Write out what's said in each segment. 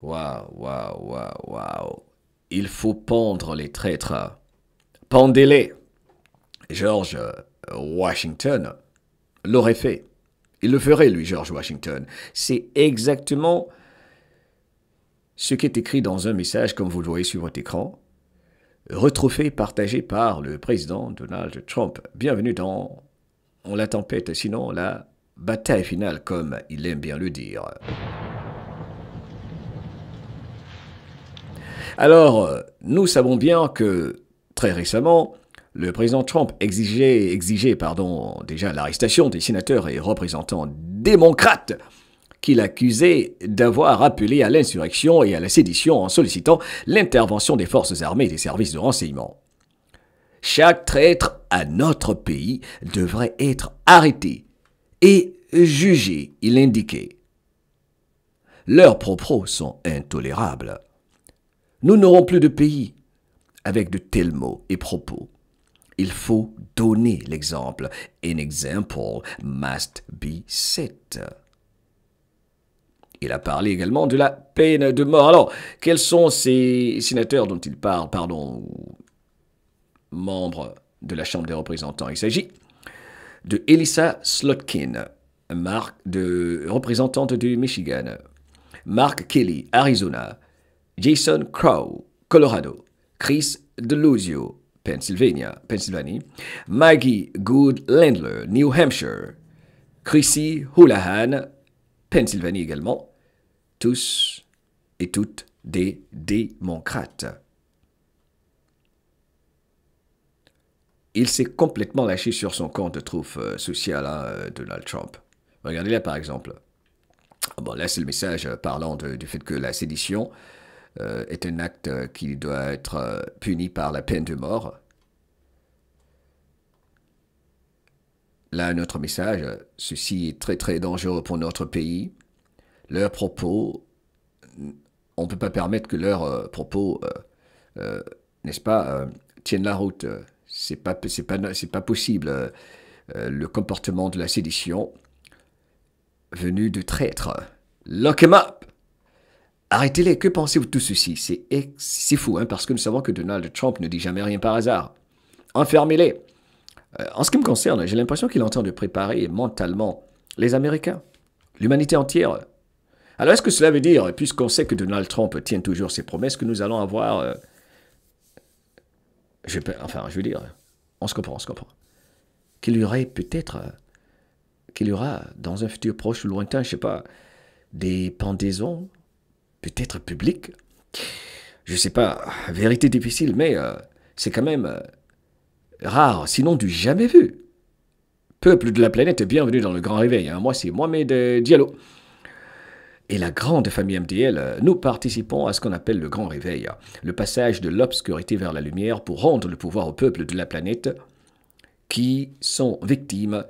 Waouh, waouh, waouh, waouh. Il faut pendre les traîtres. Pendez-les. George Washington l'aurait fait. Il le ferait, lui, George Washington. C'est exactement ce qui est écrit dans un message, comme vous le voyez sur votre écran, retrouvé, partagé par le président Donald Trump. Bienvenue dans la tempête, sinon la bataille finale, comme il aime bien le dire. Alors, nous savons bien que, très récemment, le président Trump exigeait déjà l'arrestation des sénateurs et représentants démocrates qu'il accusait d'avoir appelé à l'insurrection et à la sédition en sollicitant l'intervention des forces armées et des services de renseignement. Chaque traître à notre pays devrait être arrêté et jugé, il indiquait. Leurs propos sont intolérables. Nous n'aurons plus de pays avec de tels mots et propos. Il faut donner l'exemple. An example must be set. Il a parlé également de la peine de mort. Alors, quels sont ces sénateurs dont il parle, membres de la Chambre des représentants? Il s'agit de Elissa Slotkin, représentante du Michigan, Mark Kelly, Arizona, Jason Crow, Colorado, Chris DeLuzio, Pennsylvanie, Maggie Goodlandler, New Hampshire, Chrissy Houlihan, Pennsylvanie également, tous et toutes des démocrates. Il s'est complètement lâché sur son compte de Truth Social, Donald Trump. Regardez là par exemple. Bon, là c'est le message parlant du fait que la sédition est un acte qui doit être puni par la peine de mort. Là, un autre message, ceci est très très dangereux pour notre pays. Leurs propos, on ne peut pas permettre que leurs propos, n'est-ce pas, tiennent la route. C'est pas possible. Le comportement de la sédition venu de traîtres. Lock him up! Arrêtez-les, que pensez-vous de tout ceci? C'est fou, hein, parce que nous savons que Donald Trump ne dit jamais rien par hasard. Enfermez-les. En ce qui me concerne, j'ai l'impression qu'il est en train de préparer mentalement les Américains, l'humanité entière. Alors est-ce que cela veut dire, puisqu'on sait que Donald Trump tient toujours ses promesses, que nous allons avoir... je veux dire, on se comprend. Qu'il y aurait peut-être... qu'il y aura, dans un futur proche ou lointain, je ne sais pas, des pendaisons peut-être public. Je sais pas, vérité difficile, mais c'est quand même rare, sinon du jamais vu. Peuple de la planète, bienvenue dans le Grand Réveil. Hein. Moi, c'est Mohamed Diallo. Et la grande famille MDL, nous participons à ce qu'on appelle le Grand Réveil, le passage de l'obscurité vers la lumière pour rendre le pouvoir au peuple de la planète qui sont victimes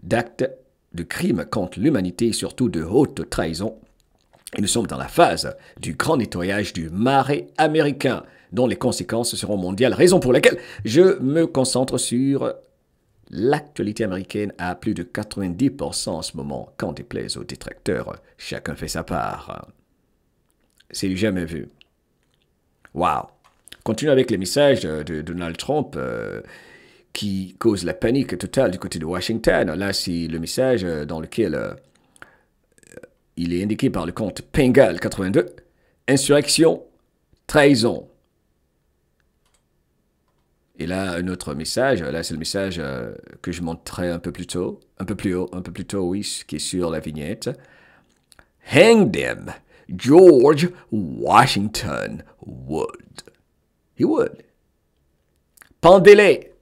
d'actes de crimes contre l'humanité et surtout de haute trahison. Et nous sommes dans la phase du grand nettoyage du marais américain, dont les conséquences seront mondiales, raison pour laquelle je me concentre sur l'actualité américaine à plus de 90% en ce moment, quand déplaise aux détracteurs. Chacun fait sa part. C'est jamais vu. Waouh! Continue avec les messages de Donald Trump qui cause la panique totale du côté de Washington. Là, c'est le message dans lequel... il est indiqué par le compte Pengal82, insurrection, trahison. Et là, un autre message, là c'est le message que je montrerai un peu plus tôt, oui, qui est sur la vignette. Hang them, George Washington would. He would. Pendez-les.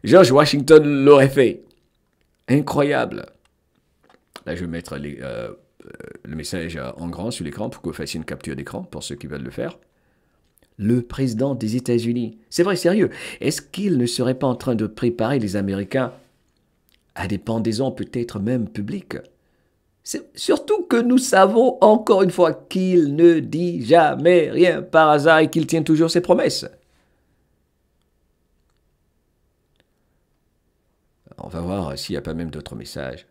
George Washington l'aurait fait. Incroyable. Là, je vais mettre le message en grand sur l'écran pour que vous fassiez une capture d'écran pour ceux qui veulent le faire. Le président des États-Unis. C'est vrai, sérieux. Est-ce qu'il ne serait pas en train de préparer les Américains à des pendaisons peut-être même publiques? Surtout que nous savons encore une fois qu'il ne dit jamais rien par hasard et qu'il tient toujours ses promesses. On va voir s'il n'y a pas même d'autres messages.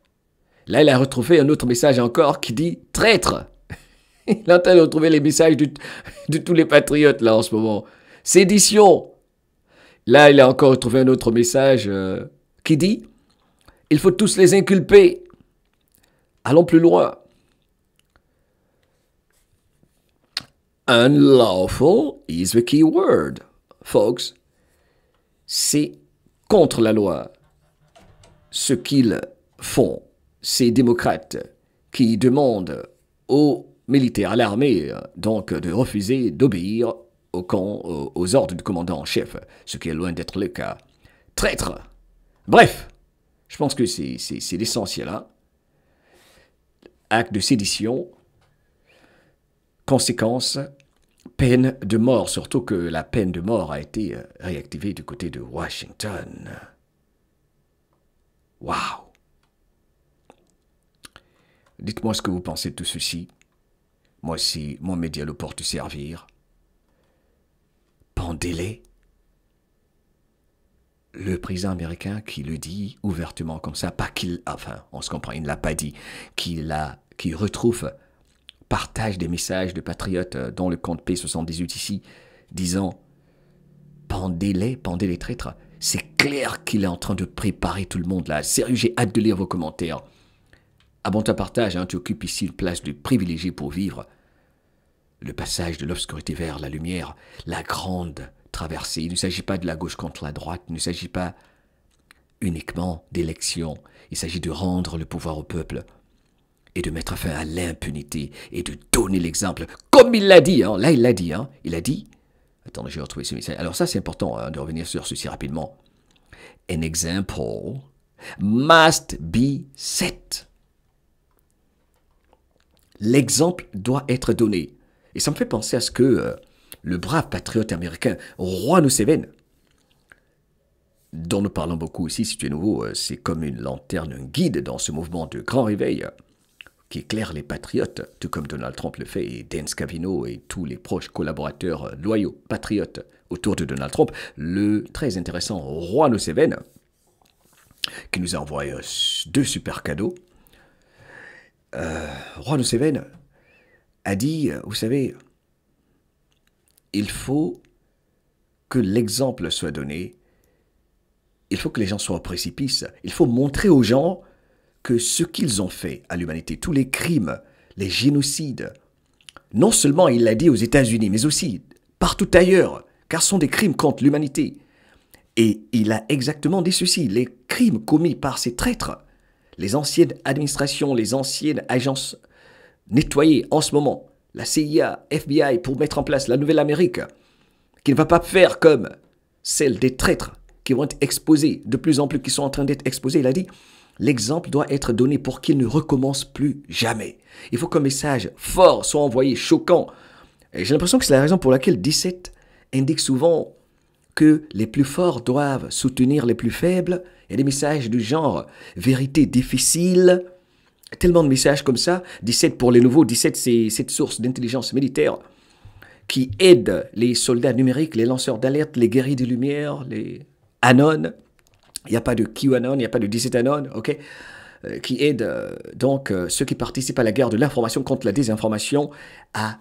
Là, il a retrouvé un autre message encore qui dit « traître ». Il est en train de retrouver les messages de tous les patriotes, là, en ce moment. Sédition. Là, il a encore retrouvé un autre message qui dit « Il faut tous les inculper. Allons plus loin. Unlawful is the key word, folks. C'est contre la loi. Ce qu'ils font, ces démocrates qui demandent aux militaires, à l'armée, donc de refuser d'obéir aux ordres du commandant en chef, ce qui est loin d'être le cas. Traître. Bref, je pense que c'est l'essentiel. Hein? Acte de sédition, conséquence, peine de mort, surtout que la peine de mort a été réactivée du côté de Washington. Waouh! Dites-moi ce que vous pensez de tout ceci. Moi aussi, mon média le porte servir. Pendez-les. Le président américain qui le dit ouvertement comme ça, pas qu'il, enfin, on se comprend, il ne l'a pas dit, qu'il retrouve, partage des messages de patriotes dans le compte P78 ici, disant pendez-les traîtres. C'est clair qu'il est en train de préparer tout le monde là. Sérieux, j'ai hâte de lire vos commentaires. Abonne-toi, partage, hein, tu occupes ici une place de privilégié pour vivre le passage de l'obscurité vers la lumière, la grande traversée. Il ne s'agit pas de la gauche contre la droite, il ne s'agit pas uniquement d'élection. Il s'agit de rendre le pouvoir au peuple et de mettre fin à l'impunité et de donner l'exemple. Comme il l'a dit, hein, là il l'a dit, hein, il a dit, attendez, j'ai retrouvé ce message. Alors ça c'est important hein, de revenir sur ceci rapidement. An example must be set. L'exemple doit être donné. Et ça me fait penser à ce que le brave patriote américain Juan Museveni, dont nous parlons beaucoup ici, si tu es nouveau, c'est comme une lanterne, un guide dans ce mouvement de grand réveil qui éclaire les patriotes, tout comme Donald Trump le fait, et Dan Scavino et tous les proches collaborateurs loyaux patriotes autour de Donald Trump. Le très intéressant Juan Museveni, qui nous a envoyé 2 super cadeaux. Juan Museveni a dit, vous savez, il faut que l'exemple soit donné, il faut que les gens soient au précipice, il faut montrer aux gens que ce qu'ils ont fait à l'humanité, tous les crimes, les génocides, non seulement il l'a dit aux États-Unis, mais aussi partout ailleurs, car ce sont des crimes contre l'humanité. Et il a exactement dit ceci, les crimes commis par ces traîtres, les anciennes administrations, les anciennes agences nettoyées en ce moment, la CIA, FBI, pour mettre en place la nouvelle Amérique, qui ne va pas faire comme celle des traîtres qui vont être exposés, de plus en plus qui sont en train d'être exposés. Il a dit, l'exemple doit être donné pour qu'il ne recommence plus jamais. Il faut qu'un message fort soit envoyé, choquant. Et j'ai l'impression que c'est la raison pour laquelle 17 indique souvent que les plus forts doivent soutenir les plus faibles. Il y a des messages du genre « vérité difficile », tellement de messages comme ça. 17 pour les nouveaux, 17 c'est cette source d'intelligence militaire qui aide les soldats numériques, les lanceurs d'alerte, les guerriers des Lumières, les Anon. Il n'y a pas de QAnon, il n'y a pas de 17 Anon, ok, qui aide donc ceux qui participent à la guerre de l'information contre la désinformation à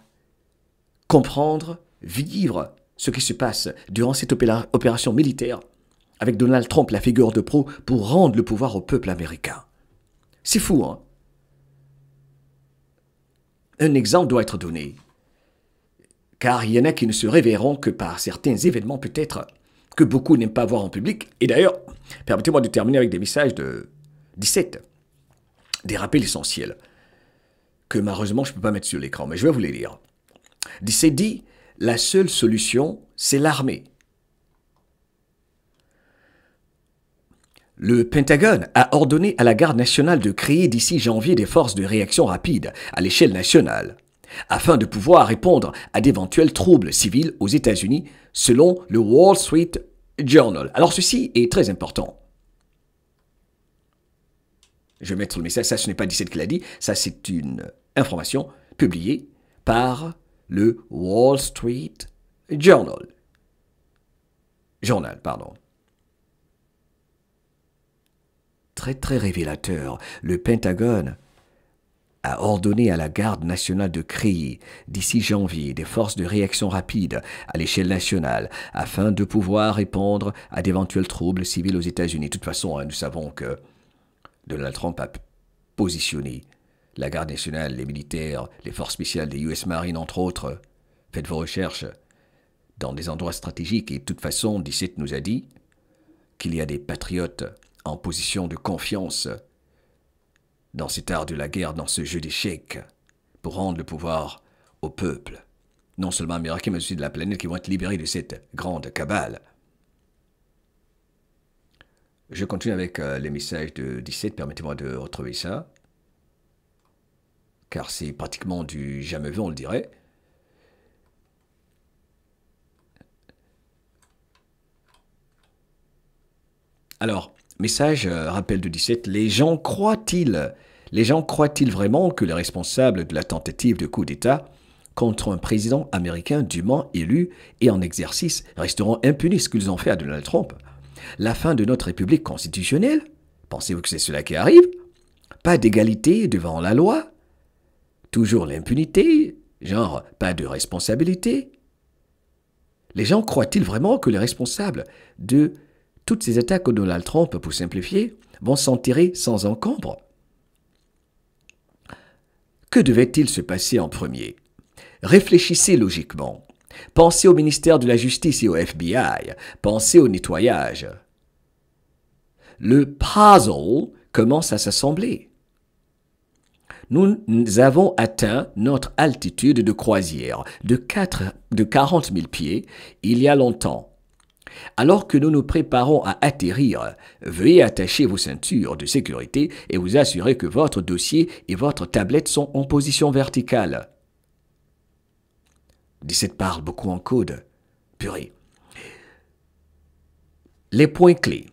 comprendre, vivre ce qui se passe durant cette opération militaire avec Donald Trump, la figure de proue, pour rendre le pouvoir au peuple américain. C'est fou, hein? Un exemple doit être donné, car il y en a qui ne se réveilleront que par certains événements peut-être que beaucoup n'aiment pas voir en public. Et d'ailleurs, permettez-moi de terminer avec des messages de 17, des rappels essentiels, que malheureusement je ne peux pas mettre sur l'écran, mais je vais vous les lire. 17 dit, la seule solution, c'est l'armée. Le Pentagone a ordonné à la Garde nationale de créer d'ici janvier des forces de réaction rapide à l'échelle nationale, afin de pouvoir répondre à d'éventuels troubles civils aux États-Unis, selon le Wall Street Journal. Alors ceci est très important. Je vais mettre le message, ça ce n'est pas 17 qui l'a dit, ça c'est une information publiée par le Wall Street Journal. Très très révélateur. Le Pentagone a ordonné à la garde nationale de créer, d'ici janvier, des forces de réaction rapide à l'échelle nationale afin de pouvoir répondre à d'éventuels troubles civils aux États-Unis. De toute façon, nous savons que Donald Trump a positionné la garde nationale, les militaires, les forces spéciales des US Marines, entre autres. Faites vos recherches dans des endroits stratégiques. Et de toute façon, 17 nous a dit qu'il y a des patriotes en position de confiance dans cet art de la guerre, dans ce jeu d'échecs, pour rendre le pouvoir au peuple, non seulement américain, mais aussi de la planète, qui vont être libérés de cette grande cabale. Je continue avec les messages de 17, permettez-moi de retrouver ça, car c'est pratiquement du jamais vu, on le dirait. Alors, message, rappel de 17, les gens croient-ils vraiment que les responsables de la tentative de coup d'État contre un président américain dûment élu et en exercice resteront impunis ce qu'ils ont fait à Donald Trump? La fin de notre République constitutionnelle? Pensez-vous que c'est cela qui arrive? Pas d'égalité devant la loi? Toujours l'impunité? Genre, pas de responsabilité? Les gens croient-ils vraiment que les responsables de toutes ces attaques contre Donald Trump, pour simplifier, vont s'en tirer sans encombre? Que devait-il se passer en premier? Réfléchissez logiquement. Pensez au ministère de la Justice et au FBI. Pensez au nettoyage. Le puzzle commence à s'assembler. Nous avons atteint notre altitude de croisière de 40 000 pieds il y a longtemps. Alors que nous nous préparons à atterrir, veuillez attacher vos ceintures de sécurité et vous assurer que votre dossier et votre tablette sont en position verticale. 17 parle beaucoup en code. Purée. Les points clés.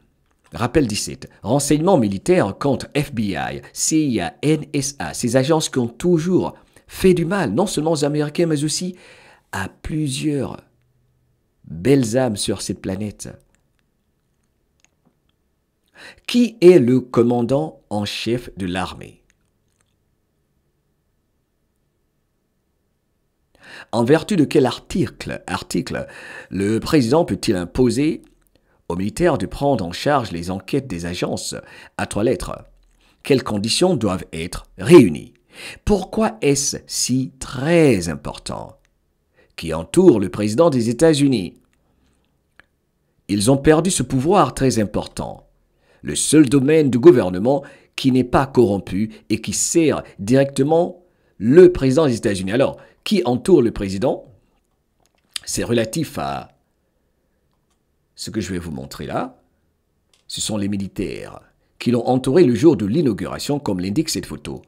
Rappel 17. Renseignements militaires contre FBI, CIA, NSA, ces agences qui ont toujours fait du mal, non seulement aux Américains, mais aussi à plusieurs belles âmes sur cette planète. Qui est le commandant en chef de l'armée? En vertu de quel article le président peut-il imposer aux militaires de prendre en charge les enquêtes des agences à 3 lettres? Quelles conditions doivent être réunies? Pourquoi est-ce si très important? Qui entoure le président des États-Unis? Ils ont perdu ce pouvoir très important, le seul domaine du gouvernement qui n'est pas corrompu et qui sert directement le président des États-Unis. Alors, qui entoure le président? C'est relatif à ce que je vais vous montrer là. Ce sont les militaires qui l'ont entouré le jour de l'inauguration, comme l'indique cette photo.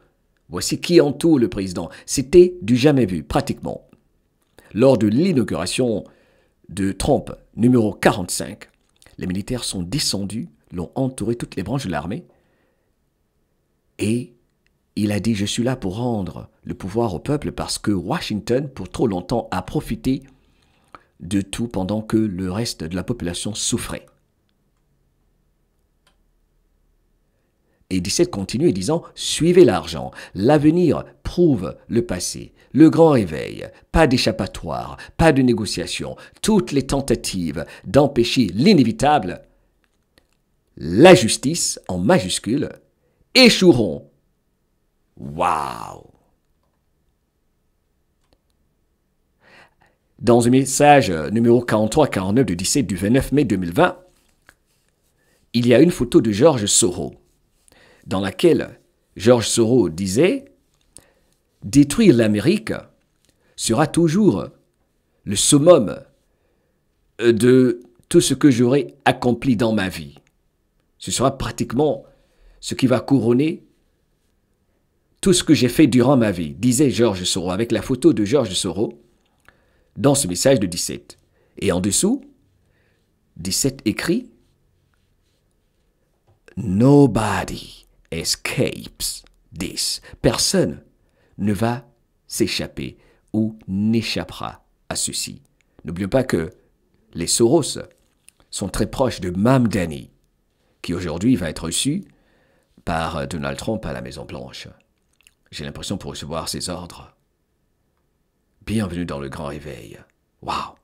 Voici qui entoure le président. C'était du jamais vu, pratiquement. Lors de l'inauguration de Trump, numéro 45, les militaires sont descendus, l'ont entouré, toutes les branches de l'armée, et il a dit « Je suis là pour rendre le pouvoir au peuple parce que Washington, pour trop longtemps, a profité de tout pendant que le reste de la population souffrait. » Et 17 continue en disant « Suivez l'argent, l'avenir prouve le passé, le grand réveil, pas d'échappatoire, pas de négociation, toutes les tentatives d'empêcher l'inévitable, la justice, en majuscule, échoueront. » Waouh! Dans un message numéro 43-49 de 17 du 29 mai 2020, il y a une photo de George Soros, dans laquelle George Soros disait « Détruire l'Amérique sera toujours le summum de tout ce que j'aurai accompli dans ma vie. Ce sera pratiquement ce qui va couronner tout ce que j'ai fait durant ma vie, disait George Soros, avec la photo de George Soros dans ce message de 17. Et en dessous, 17 écrit « Nobody escapes this. » Personne ne va s'échapper ou n'échappera à ceci. N'oublions pas que les Soros sont très proches de Mamdani, qui aujourd'hui va être reçu par Donald Trump à la Maison-Blanche. J'ai l'impression pour recevoir ses ordres. Bienvenue dans le grand réveil. Waouh!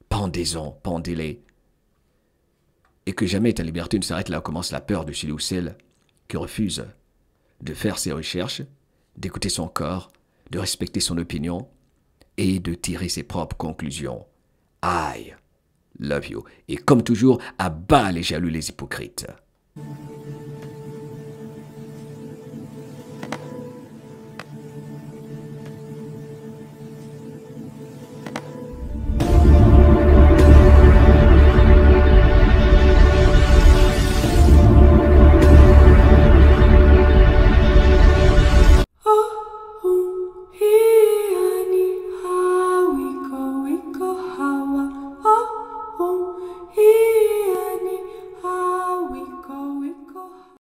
Pendaison, pendez-les. Et que jamais ta liberté ne s'arrête là où commence la peur de celui ou celle qui refuse de faire ses recherches, d'écouter son corps, de respecter son opinion et de tirer ses propres conclusions. I love you. Et comme toujours, à bas les jaloux, les hypocrites.